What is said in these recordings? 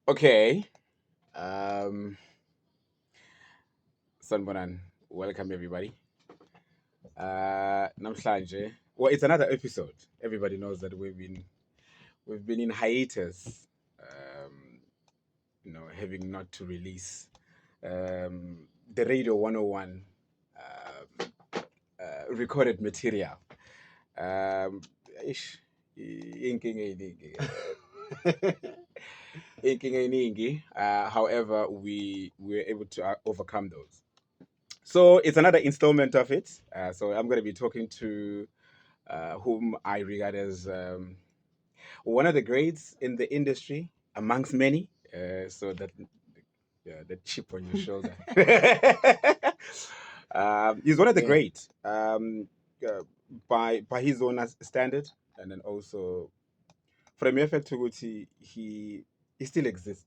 Okay. Sanbonan, welcome everybody. Namhlanje. Well, it's another episode. Everybody knows that we've been in hiatus. Um, having not to release the Radio 101 um, recorded material. Um, ish, inking however, we were able to overcome those. So it's another installment of it. So I'm going to be talking to whom I regard as one of the greats in the industry, amongst many. So that the chip on your shoulder. He's one of the Yeah. great uh, by his own standard, and then also for the mere fact to which he still exists.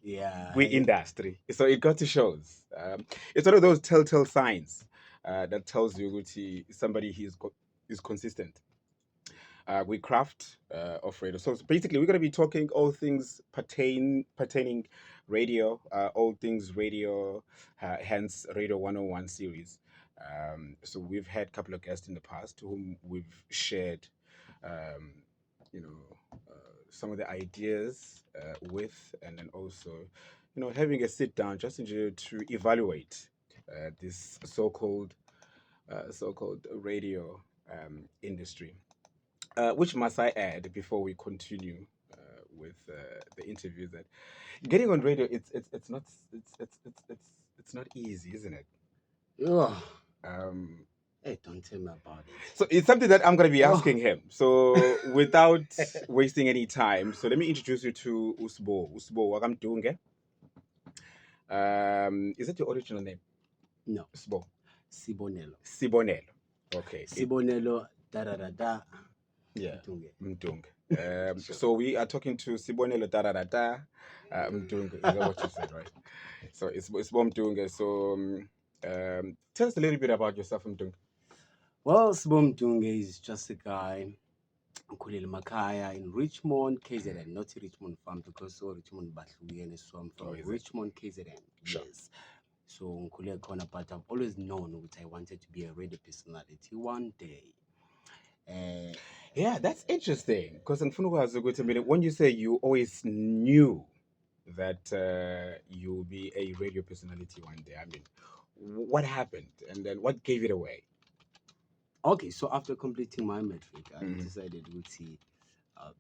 Yeah. We industry. So it got to shows. It's one of those telltale signs that tells you that somebody is consistent. We craft of radio. So basically, we're going to be talking all things pertaining radio, all things radio, hence Radio 101 series. So we've had a couple of guests in the past whom we've shared, um, you know, some of the ideas with, and then also, having a sit down just to evaluate this so-called radio industry. Which must I add before we continue with the interview that getting on radio it's not it's not easy, isn't it? Oh, Um, hey, don't tell me about it. so it's something that I'm going to be Oh, asking him. So without wasting any time, so let me introduce you to Usbo. Usbo Wagamdunge. Is that your original name? no. Usbo. Sibonelo. Sibonelo. Okay. Sibonelo, da da da da. Yeah. Mdunge. Mdunge. Sure. So we are talking to Sibonelo Tararata Mdunge. Is that what you said, right? So it's Bom Mdunge. So tell us a little bit about yourself, Mdunge. Well, Sibo Mdunge is just a guy. Ngikhulele emakhaya in Richmond, KZN, not Richmond Farm because so Richmond bahlukene, so I'm Oh, from is it? Richmond, KZN. Sure. Yes. So ngikhule khona, but I've always known that I wanted to be a radio personality one day. Yeah, that's interesting. Because when you say you always knew that you'll be a radio personality one day, I mean, what happened? And then what gave it away? Okay, so after completing my matric, I Mhm. decided to, uh,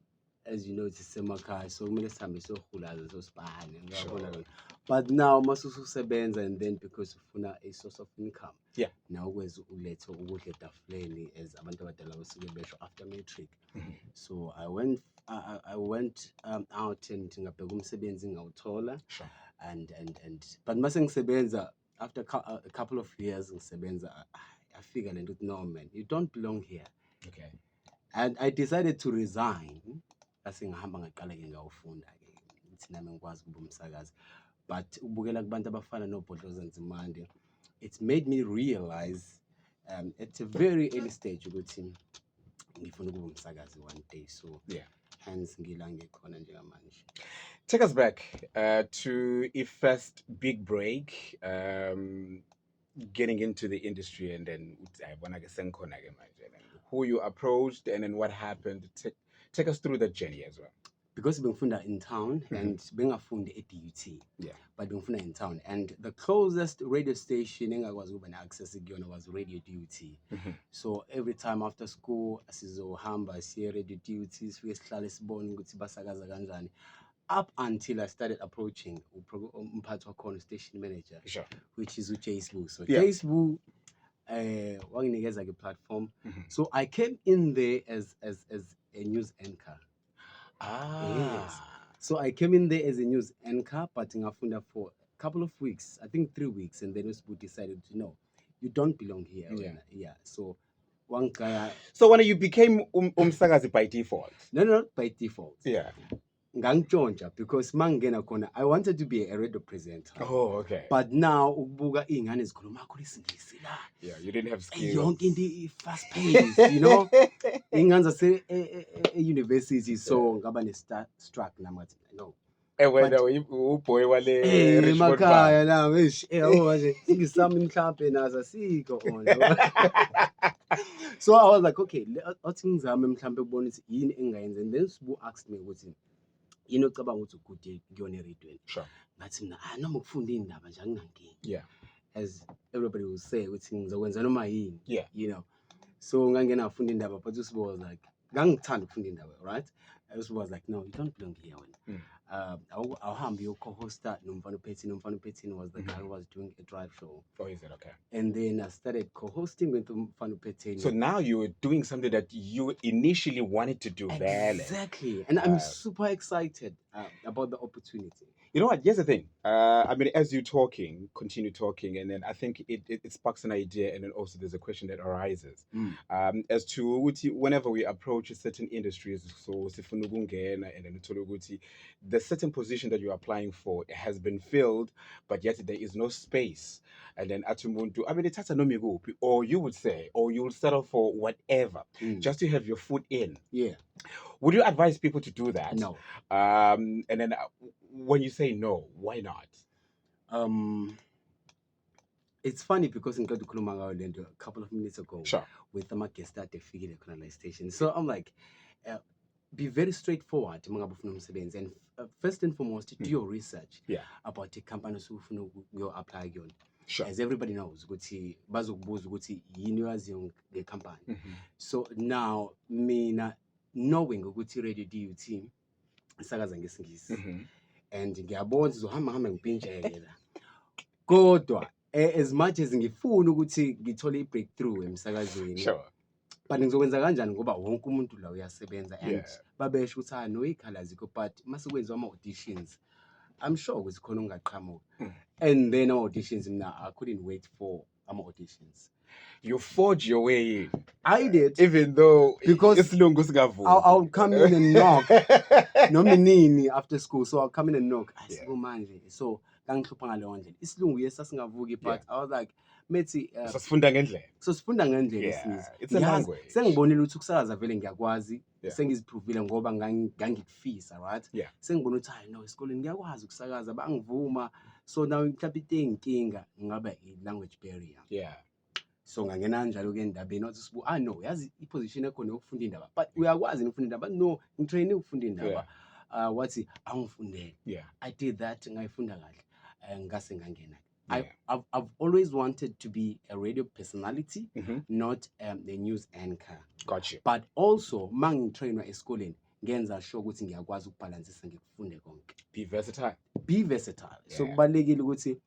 as you know, it's semakhaya, so kumele sihambe sohulaza sosibhane ngiyabona Sure. lona. But now masususebenza, and then because ufuna a source of income, Yeah. now ukwazi ulethe ukudla etafuleni as abantu abadala basuke besho after matric. Mhm. So I went out and ngabheka umsebenzi ngawuthola, Sure. and but mase ngisebenza after a couple of years ngisebenza, I figure no man, you don't belong here, Okay. and I decided to resign. Base ngihamba ngaqala-ke ngawufunda-ke ukuthi nami ngikwazi ukuba umsakazi, but ukubukela kubantu abafana noBhodloza Nzimande, it made me realize at a very early stage ukuthi ngifuna ukuba umsakazi one day, so Yeah. hence ngila ngikhona njengamanje. Take us back to a first big break, getting into the industry, and then who you approached, and then what happened. Take us through that journey as well. Because bengifunda in town Mhm. and bengafundi e-DUT, Yeah. but bengifunda in town, and the closest radio station engakwazi ukuba ne-access kuyona was Radio DUT. Mhm. So every time after school sizohamba siye Radio DUT, sifike sihlale sibone ukuthi basakaza kanjani, up until I started approaching umphathi wakhona, station manager, Sure. which is uJay Sbu. So Yeah. Jay Sbu wanginikeza ke platform. Mhm. So I came in there as a news anchor. Yes. So I came in there as a news anchor, but ngafunda for a couple of weeks, I think 3 weeks, and then Usbu decided to know, you don't belong here. Yeah. Yeah. So one guy, So when you became umsakazi by default. no, not by default. Yeah. ngangitshontsha because mangena khona I wanted to be a radio presenter. Oh, okay. But now ukubuka iy'ngane zikhuluma kakhulu isingisi la. Yeah, you didn't have skills. Yonke into fast paced, you know. Iy'ngane zase e-university so ngaba struck nami ngathi no. Wena uboy wale Richmond Emakhaya la yabo manje singisami mhlawumbe nazo asikho so I was like okay athi ngizame mhlawumbe ukubona ukuthi yini engayenza and then Sibu asked me ukuthi yini ocabanga ukuthi ugude kuyona eradweni. Sure. Ngathi mina noma ukufunda indaba nje anginankinga. Yeah. As everybody will say ukuthi ngizokwenza noma yini. Yeah. You know. So ngangena ngafunda indaba but Sibu was like ngangithanda ukufunda indaba, right? Sibu was like no, you don't belong here wena. Awuhambe co-hosta nomfana uPhethini was the guy who was doing a drive show. Oh, is it okay? And then I started co-hosting with umfana uPhethini. So now you were doing something that you initially wanted to do. Exactly. And I'm super excited about the opportunity. You know what? Here's the thing. I mean, as you continue talking, and then I think it sparks an idea, and then also there's a question that arises as to whenever we approach certain industries. So, and then the certain position that you're applying for has been filled, but yet there is no space. And then atumuntu, I mean, it's a or you would say, or you'll settle for whatever just to have your foot in. Yeah. Would you advise people to do that? No. And then when you say no, why not? It's funny because in a couple of minutes ago, sure, with the guest at the Figure station. So I'm like, be very straightforward. And first and foremost, do your research about the companies who will apply on. Sure. As everybody knows, the company. So now, knowing ukuthi radio DUT isakaza ngesingisi and ngiyabona sizohamba ngipintsheke la kodwa as much as ngifuna ukuthi ngithole i-breakthrough emsakazweni sure, but ngizokwenza kanjani ngoba wonke umuntu la uyasebenza and babesho ukuthi no ikhala zikho but mase kwenziwa ama-auditions I'm sure ukuthi khona ungaqhamuka and then auditions mina I couldn't wait for ama-auditions. You forge your way in. I did. Even though because I'll come in and knock. No meaning after school. So I'll come in and knock. So ngangihluphanga leyo ndlela. Isilungu yesasingavuki but I was like methi sasifunda ngendlela. So sifunda ngendlela isizwe. It's a language. Sengibonile ukuthi ukusakaza vele ngiyakwazi. Sengiziprovile ngoba ngangikufisa, right? Sengibona ukuthi hayi no esikoleni ngiyakwazi ukusakaza bangivuma. So now mhlawumbe inkinga ngaba i-language barrier. Yeah. So ngangena kanjalo ke endabeni wathi Sibu no yazi iposition ekhona yokufunda indaba but uyakwazi ukufunda indaba no ngitrain ukufunda indaba wathi angifundele. I did that ngayifunda kahle ngase ngangena. I've always wanted to be a radio personality, not a news anchor. Gotcha. But also mangitrainwa esikoleni ngenza sure ukuthi ngiyakwazi ukubalansisa ngikufunde konke. Be versatile. Be versatile. So kubalekile ukuthi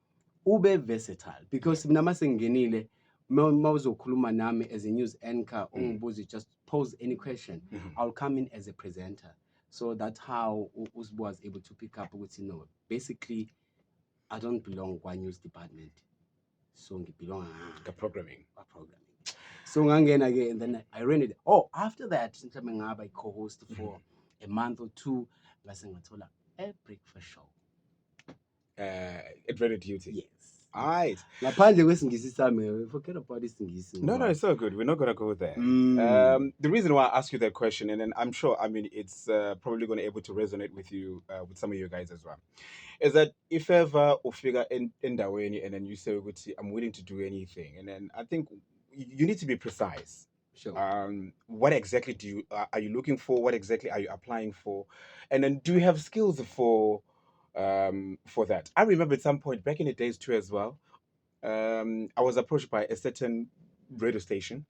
ube versatile because mina mase ngingenile mawuzokhuluma nami as a news anchor ungibuze just pose any question I'll come in as a presenter. So that's how Usbu was able to pick up with basically I don't belong to news department. So I belong to programming. So ngangena again and then I ran it. After that since I co-host for a month or two ngase ngathola a breakfast show. At Radio Duty. Yes. Alright. Forget about this Singisi. No, it's so good. We're not gonna go there. The reason why I ask you that question, and then I'm sure, I mean, it's probably gonna be able to resonate with you, with some of you guys as well, is that if ever you figure in Daweni and then you say, I'm willing to do anything, and then I think you need to be precise. Sure. What exactly are you looking for? What exactly are you applying for? And then do you have skills for that? I remember at some point back in the days too as well, I was approached by a certain radio station,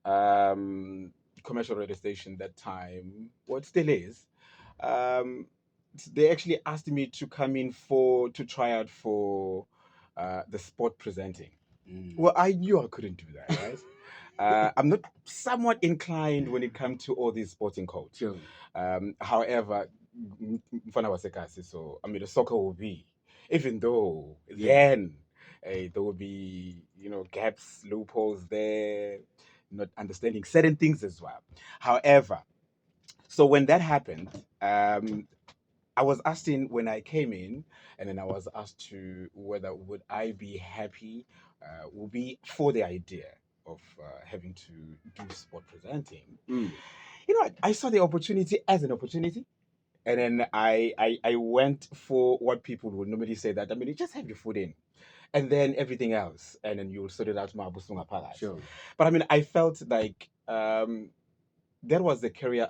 commercial radio station that time, what still is. They actually asked me to come in to try out for the sport presenting. Well, I knew I couldn't do that, right? I'm not somewhat inclined when it comes to all these sporting codes. Sure. However, so I mean, the soccer will be, even though then there will be, gaps, loopholes there, not understanding certain things as well. However, So when that happened, I was asked in when I came in, and then I was asked to whether would I be happy, would be for the idea of having to do sport presenting. Mm. I saw the opportunity as an opportunity, and then I went for what people would normally say that you just have your foot in, and then everything else, and then you'll sort it out. Sure. But I felt like that was the career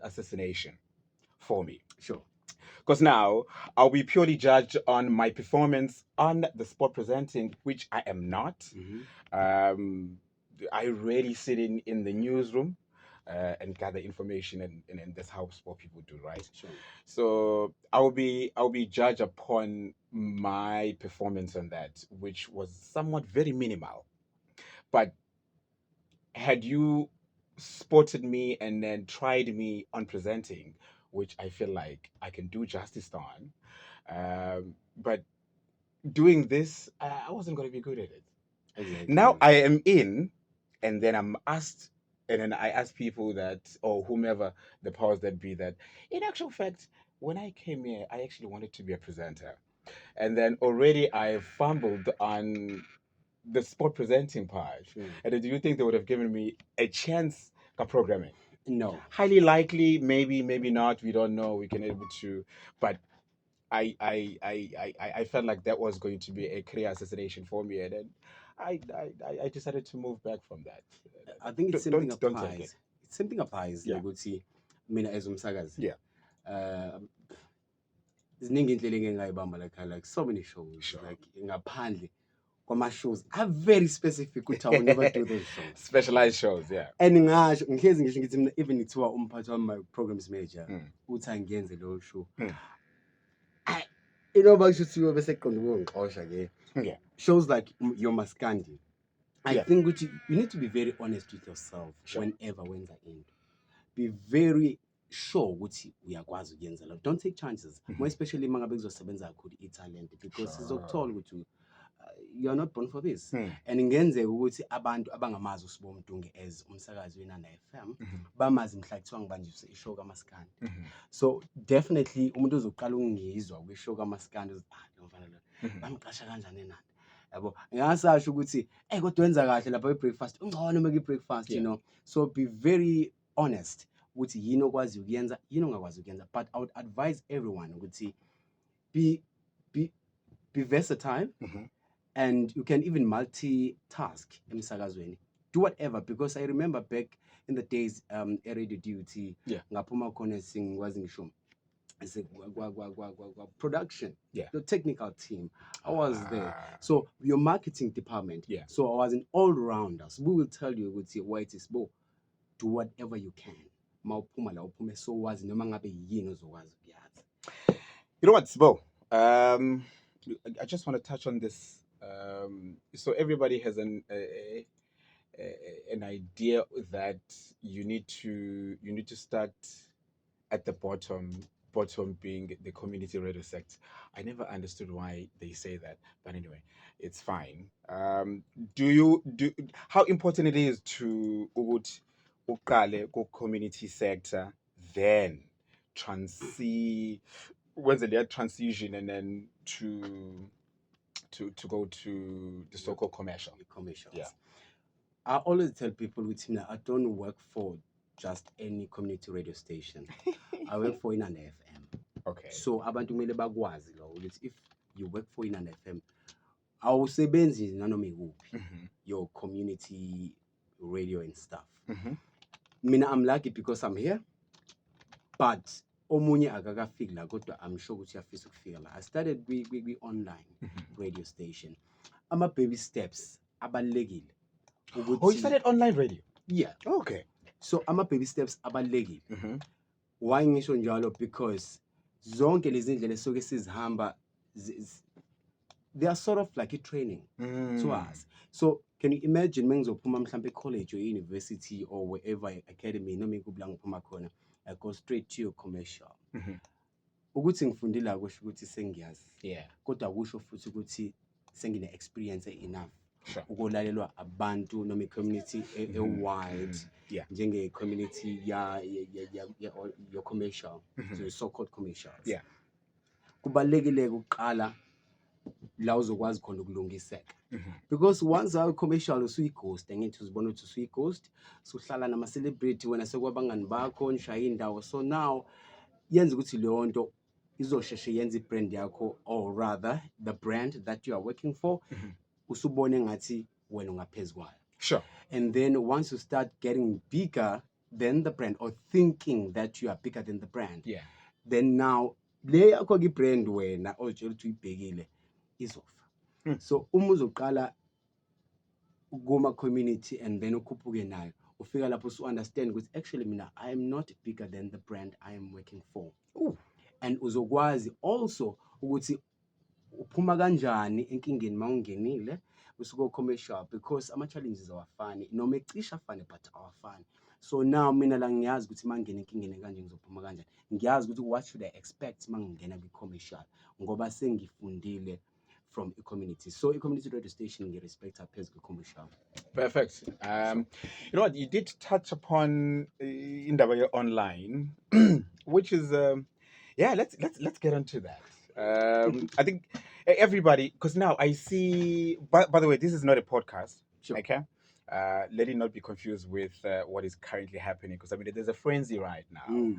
assassination for me. Sure. Because now I'll be purely judged on my performance on the sport presenting, which I am not. Mhm. Um, I rarely sit in the newsroom and gather information, and that's how sport people do, right? Sure. So I'll be judged upon my performance on that, which was somewhat very minimal. But had you spotted me and then tried me on presenting, which I feel like I can do justice on, but doing this, I wasn't going to be good at it. Exactly. Now I am in, and then I'm asked, and then I ask people that, or whomever the powers that be, that in actual fact, when I came here, I actually wanted to be a presenter. And then already I fumbled on the sport presenting part. Sure. And then do you think they would have given me a chance at programming? No. Highly likely, maybe, maybe not. We don't know. We can able to, but I felt like that was going to be a career assassination for me, and then I decided to move back from that. I think it's Don't take it. something applies Yeah. nokuthi mina as umsakazi. Yeah. Ziningi inhlelo engingayibamba like so many shows Sure. like ngaphandle kwama-shows are very specific ukuthi I will never do those shows. Specialized shows, yeah. And ngihlezi ngisho ngithi mina even ngithiwa umphathi wami my programs manager uthi angiyenze loyo show. Basho ukuthi bese qonda ukungixosha ke. Yeah. Shows like your Maskandi. I Yeah. think you need to be very honest with yourself. Sure. Whenever wenza into. Be very sure ukuthi uyakwazi ukuyenza lo. Don't take chances. More especially mangabe kuzosebenza kakhulu i-talent because sizokuthola ukuthi you are not born for this. And ngenzeka ukuthi abantu abangamazi uSibo Mdunge as umsakazi weNanda FM bamazi mhla kuthiwa ngibanjiswe ishow kaMaskandi. So definitely umuntu ozoqala ukungizwa kwishow kaMaskandi lo mfana lo bamqasha kanjani eNanda. Yabo ngasasho ukuthi kodwa wenza kahle lapha e-breakfast ungcono make i-breakfast, you know. So be very honest ukuthi yini okwazi ukuyenza yini ongakwazi ukuyenza. But I would advise everyone ukuthi be versatile. And you can even multitask emsakazweni. Do whatever, because I remember back in the days radio duty ngaphuma khona singikwazi ngisho production, the technical team, I was there. So your marketing department, so I was an all-rounder. So we will tell you why it is bo, do whatever you can. Mawuphuma la uphume so wazi noma ngabe yini ozokwazi ukuyazi. You know what, Sbo? I just want to touch on this. So everybody has an idea that you need to start at the bottom being the community radio sector. I never understood why they say that, but anyway, it's fine. Do how important it is to uqale go community sector, then when's the transition, and then to go to the so-called commercials. Yeah. I always tell people with me, I don't work for just any community radio station. I work for Inanda FM. Okay. So abantu kumele bakwazi lo ukuthi if you work for Inanda FM, awusebenzi nanoma ikuphi your community radio and stuff. Mina I'm lucky because I'm here, but omunye akakafiki la kodwa I'm sure ukuthi uyafisa ukufika la. I started we online radio station. Ama baby steps abalekile. Oh, you started online radio? Yeah. Okay. So ama baby steps abalekile. Why ngisho njalo? Because zonke lezi ndlela soke sizihamba they are sort of like a training to us. So can you imagine mengizophuma mhlambe college or university or wherever academy noma ikubla ngiphuma khona, I go straight to your commercial. Ukuthi ngifundile akusho ukuthi sengiyazi. Yeah. Kodwa akusho futhi ukuthi sengine experience enough Sure. ukulalelwa abantu noma i-community wide Yeah. njenge-community your commercial, so your so-called commercials. Yeah. Kubalulekile ukuqala la uzokwazi khona ukulungiseka, because once commercial usuyi-ghost, angithi uzibona ukuthi usuyi-ghost, suhlala nama-celebrity wena sekwabangani bakho nishaye indawo, so now yenza ukuthi leyo nto izosheshe yenza i-brand yakho, or rather the brand that you are working for, usubone ngathi wena ungaphezu kwayo. Sure. And then once you start getting bigger than the brand, or thinking that you are bigger than the brand, Yeah. then now le yakho ki-brand wena otshela ukuthi uyibhekile izofa. So uma uzoqala kuma-community and then ukhuphuke nayo, ufika lapho usu-understand ukuthi actually mina I am not bigger than the brand I am working for. Ooh. And uzokwazi also ukuthi uphuma kanjani enkingeni mawungenile usuko-commercial, because ama-challenges awafani noma ecisha afane but awafani. So now mina la ngiyazi ukuthi mangingena enkingeni kanje ngizophuma kanjani, ngiyazi ukuthi what should I expect mangingena kwi-commercial ngoba sengifundile from i-community. So i-community radio station ngi-respecta phezu kwi-commercial. Perfect. You know what, you did touch upon indaba online, which is yeah, let's get into that. I think everybody, because now I see, by the way, this is not a podcast. Sure. Okay. Let it not be confused with what is currently happening, because I mean there's a frenzy right now.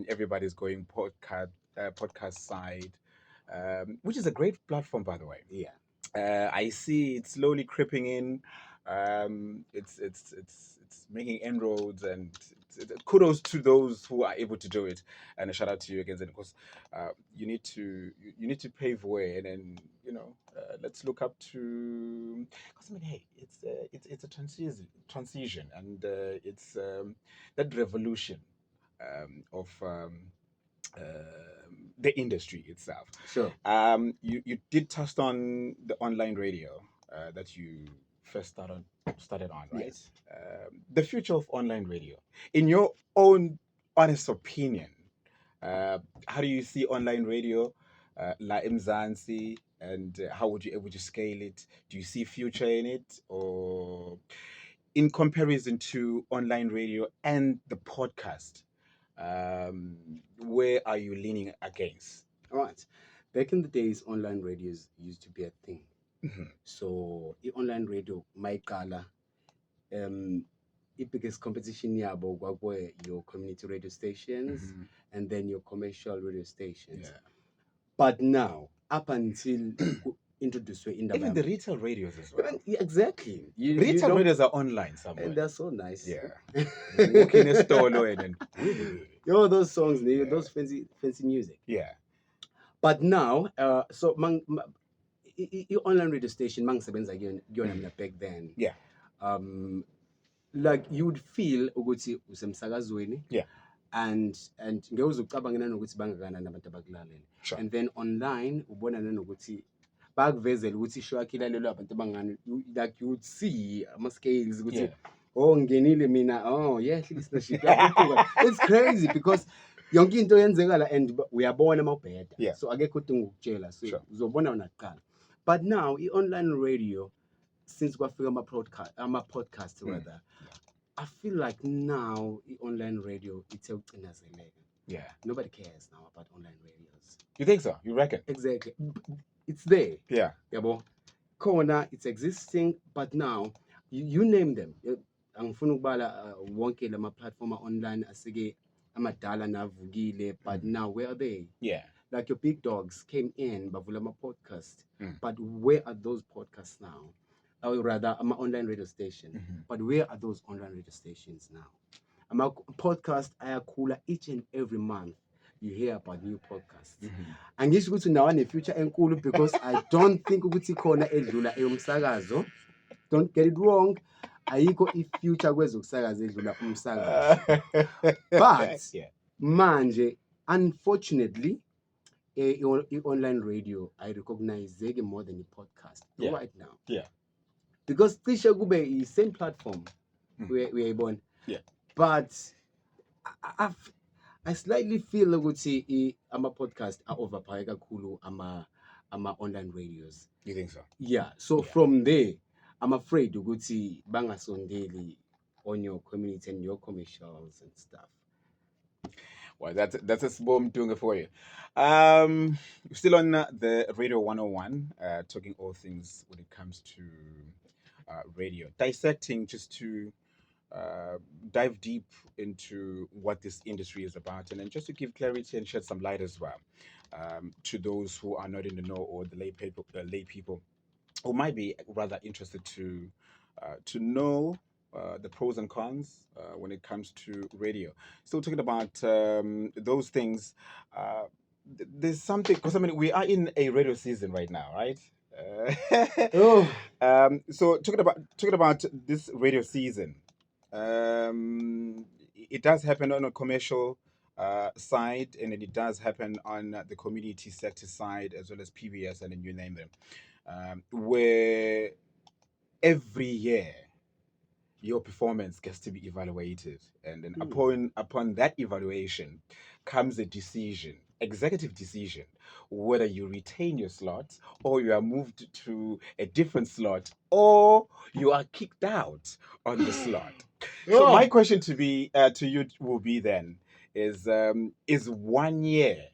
Everybody's going podcast side, which is a great platform, by the way. Yeah. I see it slowly creeping in. It's making inroads, and kudos to those who are able to do it. And a shout out to you again, because you need to pave way, and then let's look up to, because I mean, hey, it's a transition, and it's that revolution of the industry itself. Sure. You did touch on the online radio that you first started on, right? Yes. The future of online radio, in your own honest opinion, how do you see online radio, la Mzansi, and how would you scale it? Do you see future in it, or in comparison to online radio and the podcast? Where are you leaning against? All right. Back in the days, online radios used to be a thing. So online radio, mayiqala, biggest competition yabo kwakwe your community radio stations and then your commercial radio stations. Yeah. But now, up until introduced in Even the retail radios as well. Yeah, exactly. Retail radios are online somewhere. And they're so nice. Yeah. Walk in a store and those songs, those fancy music. Yeah. But now, so online radio station, mangisebenza kuyona mina back then. Yeah. Like you would feel ukuthi usemsakazweni. Yeah. And ngeke uzucabanga nanokuthi bangakanani abantu abakulalela. Sure. And then online ubona nanokuthi bakuvezela ukuthi ishow yakhe ilalelwa abantu abangani, like you would see ama scales ukuthi oh ngenile mina, oh yeah, listenership yakho. It's crazy because yonke into yenzekala and uyabona mawubheda. Yeah. So akekho udinga ukutshela, so Sure. uzobona wona kuqala. But now online radio, since kwafika ama-podcast rather, I feel like now online radio it's ucinazeleka. Yeah. Nobody cares now about online radios. You think so? You reckon? Exactly. It's there. Yeah. Yabo. Corner, it's existing, but now you name them. Angifuna ukubala wonke lama platform online asike amadala navugile, but now where are they? Yeah. Like your big dogs came in, bavula ama podcast. But where are those podcasts now? Or rather, I'm an online radio station. But where are those online radio stations now? I'm a podcast ayakhula each and every month. You hear about new podcasts. Angisho ukuthi nawa ne future enkulu, because I don't think ukuthi khona edlula eyomsakazo. Don't get it wrong. Ayikho i-future kwezokusakaza edlula umsakazo. But manje, unfortunately, online radio I recognize more than a podcast right now. Yeah. Because cishe kube i-same platform we born. Yeah. But I slightly feel ukuthi ama-podcast are overpowered kakhulu ama online radios. You think so? Yeah. So from there, I'm afraid ukuthi bangasondeli on your community and your commercials and stuff. Well, that's a small Mdunge for you. Still on the Radio 101, talking all things when it comes to radio, dissecting just to dive deep into what this industry is about, and then just to give clarity and shed some light as well to those who are not in the know, or the lay people who might be rather interested to know the pros and cons when it comes to radio. Still talking about those things. There's something, because I mean we are in a radio season right now, right? Oh, So talking about this radio season, it does happen on a commercial side, and then it does happen on the community sector side, as well as PBS, and then you name them, where every year your performance gets to be evaluated, and then upon that evaluation comes a decision, executive decision, whether you retain your slot, or you are moved to a different slot, or you are kicked out on the slot. So my oh. question to you will be then, is 1 year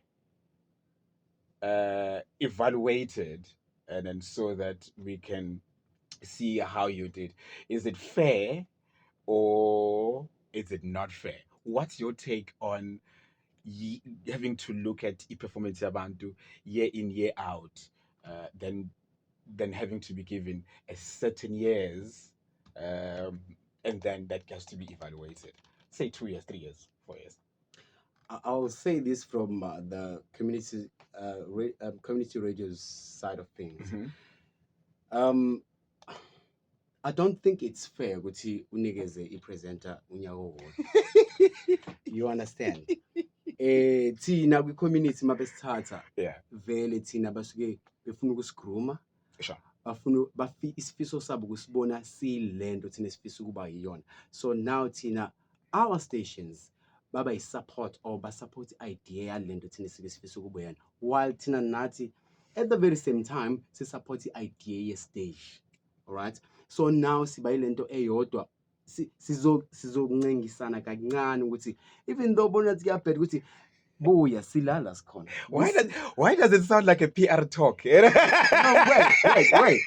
evaluated, and then so that we can see how you did? Is it fair, or is it not fair? What's your take on having to look at performance yabantu year in year out, then having to be given a certain years, um, and then that gets to be evaluated? Say 2 years, 3 years, 4 years. I'll say this from the community radio's side of things. Mhm. Um, I don't think it's fair ukuthi unikeze ipresenter unyaka owodwa. You understand? Thina kwi-community mabesithatha Yeah, vele thina basuke befuna ukusigruma, sure. bafuna isifiso sabo kusibona siyilento thina sifisa ukuba yiyona. So now thina our stations baba yi-support, or basupport idea yalento thina sike sifisa ukuba yona, while thina nathi at the very same time support idea ye-stage. Alright, so now siba yilento eyodwa, sizokuncengisana kancane ukuthi even though bona ukuthi kuyabheda ukuthi buya silala sikhona. Why does it sound like a PR talk? No,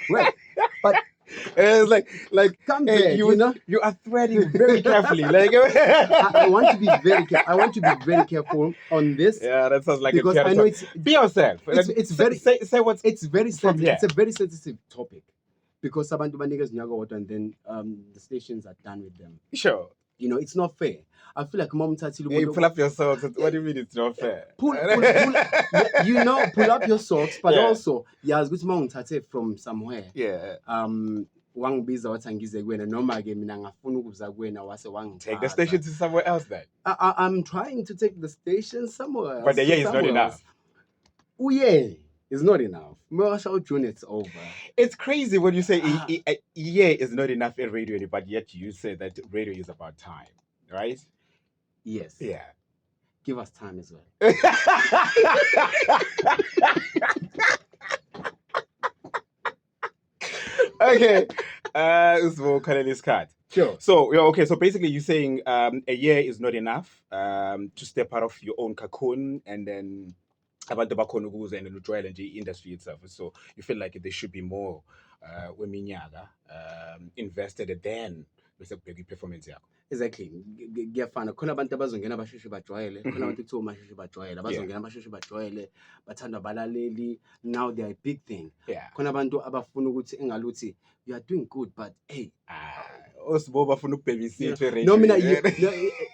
wait. But It's like come hey, back, you know. you are threading very carefully. Like I want to be very careful. I want to be very careful on this. Yeah, that sounds like because a PR I know talk. Be yourself. it's very say what's it's very from sensitive. here. It's a very sensitive topic because abantu banikeza unyaka owodwa and then the stations are done with them. Sure. You know, it's not fair. I feel like mom tattoo. Hey, pull up your socks. What do you mean it's not fair? Pull you know, pull up your socks, but Yeah. also yes, good mom tattoo from somewhere. Yeah. Wangibiza wathi angize kuwena noma ke mina ngafuna ukuza kuwena wase wangithatha. Take the station to somewhere else then. I'm trying to take the station somewhere else. But the year is not enough. Oh yeah, it's not enough. Marshall June, it's over. It's crazy when you say a year is not enough in radio, but yet you say that radio is about time, right? Yes. Yeah. Give us time as well. Okay. This will cut this card. Sure. So okay. So basically, you're saying a year is not enough to step out of your own cocoon, and then about the bakhona ukuze and the industry itself. So you feel like there should be more weminyaka invested then bese kubheka performance yakho. Exactly. Ngiyafana khona abantu abazongena abasheshe bajwayele, khona abantu kuthiwa masheshe bajwayele, abazongena abasheshe bajwayele, bathanda abalaleli. Now they are a big thing. Yeah. Khona abantu abafuna ukuthi engaluthi you are doing good, but hey, Osibo bafuna ukubhebisithwe radio. no, mina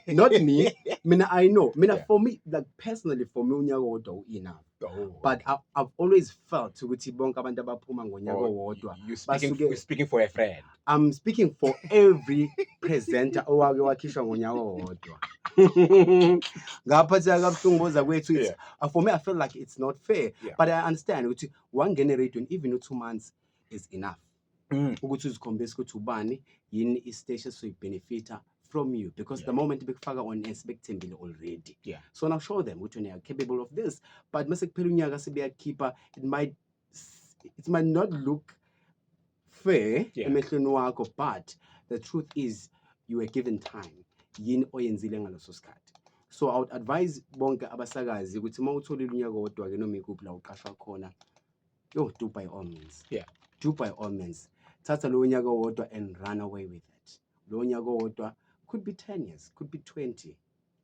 not me. Mina I know. Mina Yeah. for me, like personally for me unyaka owodwa enough. Oh, But I've always felt ukuthi bonke abantu abaphuma ngonyaka owodwa. you're speaking for a friend. I'm speaking for every presenter owake wakhishwa ngonyaka owodwa. Ngaphathi akabuhlunguboza kwethu Yeah. for me I feel like it's not fair. Yeah. But I understand ukuthi one generation even 2 months is enough. Mm. Ukuthi uzikhombise ukuthi ubani yini istation so benefita from you, because Yeah. the moment bekufaka on expectable already. Yeah. So now show them which one are capable of this. But mase kuphela unyaka sebeyakhipha, it might not look unfair Yeah. emehlweni wakho, but the truth is you were given time. Yini oyenzile ngaleso sikhathi. So I would advise bonke abasakazi ukuthi mawutholile unyaka wodwa ke noma ikuphi la uqashwa khona, yo, do by all means. Yeah. Do by all means. Thatha lo nyaka wodwa and run away with it. Lo nyaka wodwa could be 10 years, could be 20.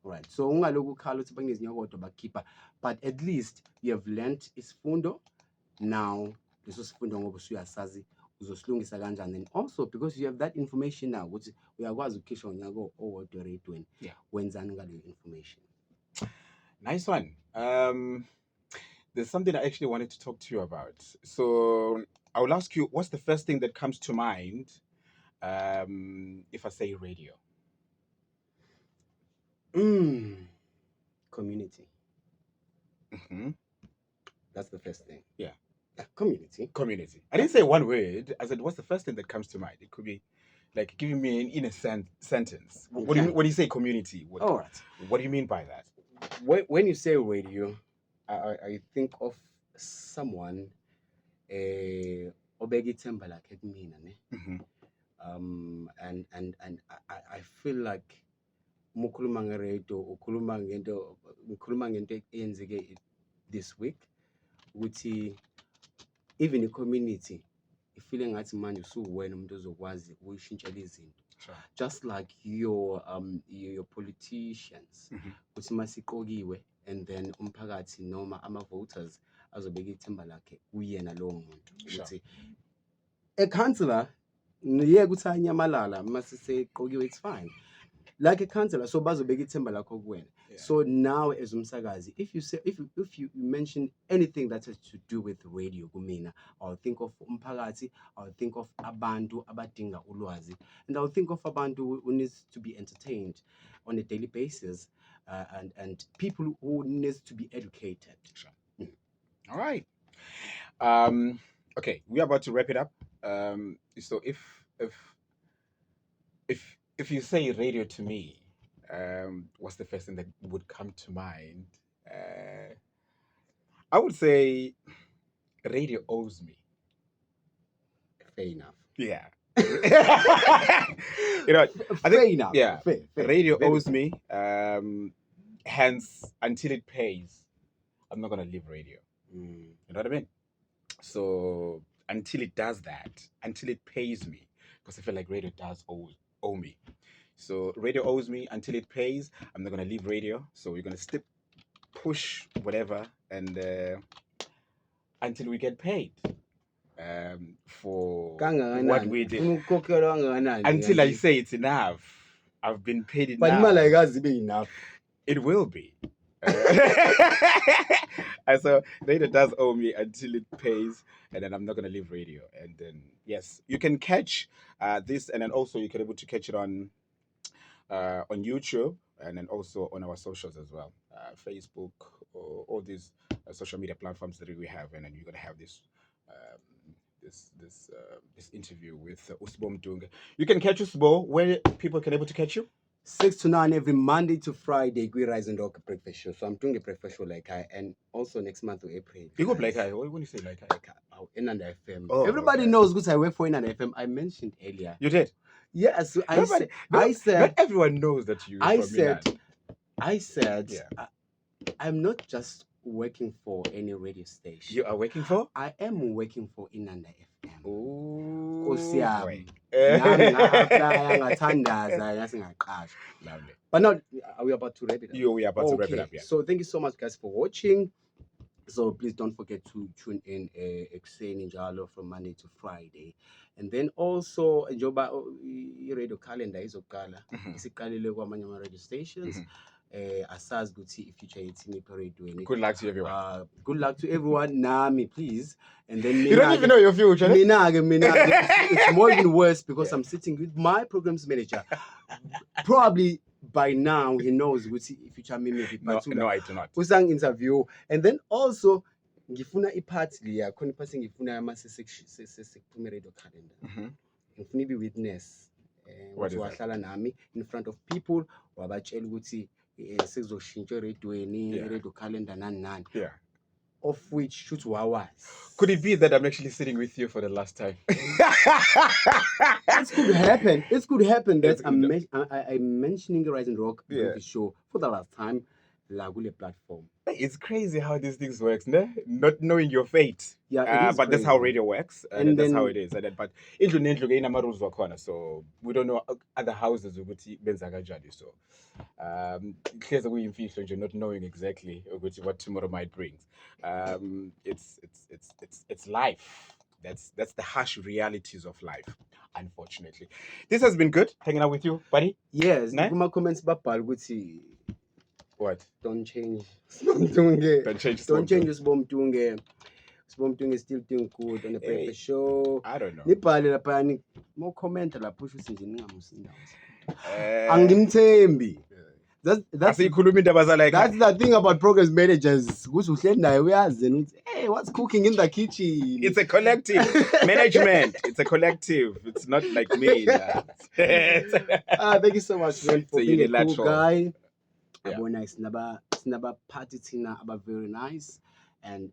Right. So ungaloku ukhala uthi bangezinyaka wodwa bakhipha, but at least you have learnt isifundo. Now leso sifundo ngoba usuyasazi uzosilungisa kanjani, and also because you have that information now ukuthi uyakwazi ukukhishwa unyaka owodwa eradweni, Yeah. wenzani ngale information. Nice one. There's something I actually wanted to talk to you about. So I will ask you, what's the first thing that comes to mind if I say radio? Community. Mm-hmm. That's the first thing. Yeah. Community. Community. I didn't say one word. I said, what's the first thing that comes to mind? It could be like giving me an innocent sentence. What do you mean when you say community? All right. What do you mean by that? When you say radio, I think of someone obegi themba like kumina ne. And I feel like mukhuluma ngeradio, ukhuluma ngento eyenzeke this week ukuthi even i-community ifile ngathi manje usuwena umuntu ozokwazi ukuyishintshela izinto. Sure. Just like your politicians ukuthi masiqokiwe and then umphakathi noma ama-voters azobeka ithemba lakhe uyena lowo muntu ukuthi a councillor yeke ukuthi anyamalala masiseqokiwe, it's fine. Like a councillor, so bazobeka ithemba lakho kuwena. So now as umsakazi, if you mention anything that has to do with radio kumina, I'll think of umphakathi, I'll think of abantu abadinga ulwazi, and I'll think of abantu who needs to be entertained on a daily basis, and people who needs to be educated. Sure. All right. Okay, we're about to wrap it up. So if you say radio to me, what's the first thing that would come to mind? I would say radio owes me. Fair enough. Yeah. I think, enough. Yeah. Fair, radio fair. owes me. Hence, until it pays, I'm not gonna leave radio. You know what I mean? So until it does that, until it pays me, because I feel like radio does owe me. So radio owes me until it pays. I'm not gonna leave radio. So we're gonna push whatever, and until we get paid for what we did. Until I say it's enough. I've been paid enough. But imali ayikaze enough. It will be. And so radio does owe me until it pays, and then I'm not gonna leave radio. And then yes, you can catch this, and then also you can able to catch it on YouTube, and then also on our socials as well, Facebook, or all these social media platforms that we have, and then you're gonna have this this interview with Mdunge. You can catch Usbo where people can able to catch you. 6 to 9 every Monday to Friday. We Rise and Rock breakfast show. So I'm doing a breakfast show like I, and also next month to April. You go like I. When you say like I, Inanda FM. Oh, everybody okay. knows because I work for Inanda FM. I mentioned earlier. You did. Yes, yeah, so I said. Not everyone knows that you. I said. Yeah. I'm not just working for any radio station. You are working for? I am working for Inanda FM. Oh, boy. Lovely. But now, are we about to wrap it up? We are about to wrap it up, yeah. So thank you so much, guys, for watching. So please don't forget to tune in Exeni Njalo from Monday to Friday. And then also, njoba radio calendar izokala. Isikalile kwamanye radio stations. Asazi ukuthi future ithini radio. Good luck to everyone. Good luck to everyone. Nami, please. And then you don't even know your future. It's more even worse because I'm sitting with my programs manager. Probably by now he knows which future me maybe. No, I do not. Usang interview. And then also ngifuna ipart liya khona ipart ngifuna ama sekuphume radio calendar. Ngifuna be witness. Wahlala nami in front of people wabatshela ukuthi sizoshintsha eradweni radio calendar nani. Yeah. of which shoot hours. Could it be that I'm actually sitting with you for the last time? It could happen. It could happen that It's- I'm mentioning the Rise and Rock Yeah. movie show for the last time. Lagule platform. It's crazy how these things works, ne? Not knowing your fate. Yeah, it is But that's how crazy. radio works, And that's how then- it is. But indlu nendlu ke inama-rules wakhona, so we don't know other houses ukuthi benza kanjani. So hleze kuyimfihlo nje, not knowing exactly ukuthi what tomorrow might bring. It's life. That's the harsh realities of life, unfortunately. This has been good hanging out with you, buddy. Yes, Ne? kuma comments babhal ukuthi What? don't change Mdunge. Don't change. Don't change Mdunge. Mdunge is still doing good on the Hey. breakfast show. I don't know. Nibhale lapha ni mo comment lapho usho nje ningamusindawo. Eh, Angimthembi. That's asiyikhuluma indaba zala That's the thing about progress managers. Ukuthi uhleli naye uyazi ukuthi hey, what's cooking in the kitchen? It's a collective management. It's a collective. It's not like me. Nah. Thank you so much, man, for So being a cool unilateral. guy. Yeah. Abona sinaba party tina aba very nice and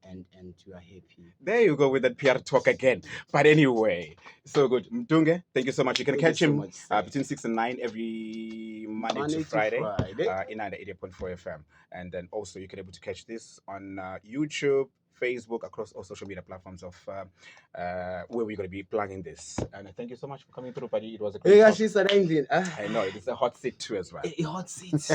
you are happy. There you go with that PR talk again. But anyway, so good. Mdunge, thank you so much. You can Thank you catch so him much, sir. between 6 and 9 every Monday to Friday. Inanda 80.4 FM. And then also you can able to catch this on YouTube, Facebook, across all social media platforms of where we're going to be plugging this. And thank you so much for coming through, buddy. It was a great Hey, talk. she's an England. I know, it's a hot seat too as well. A hot seat.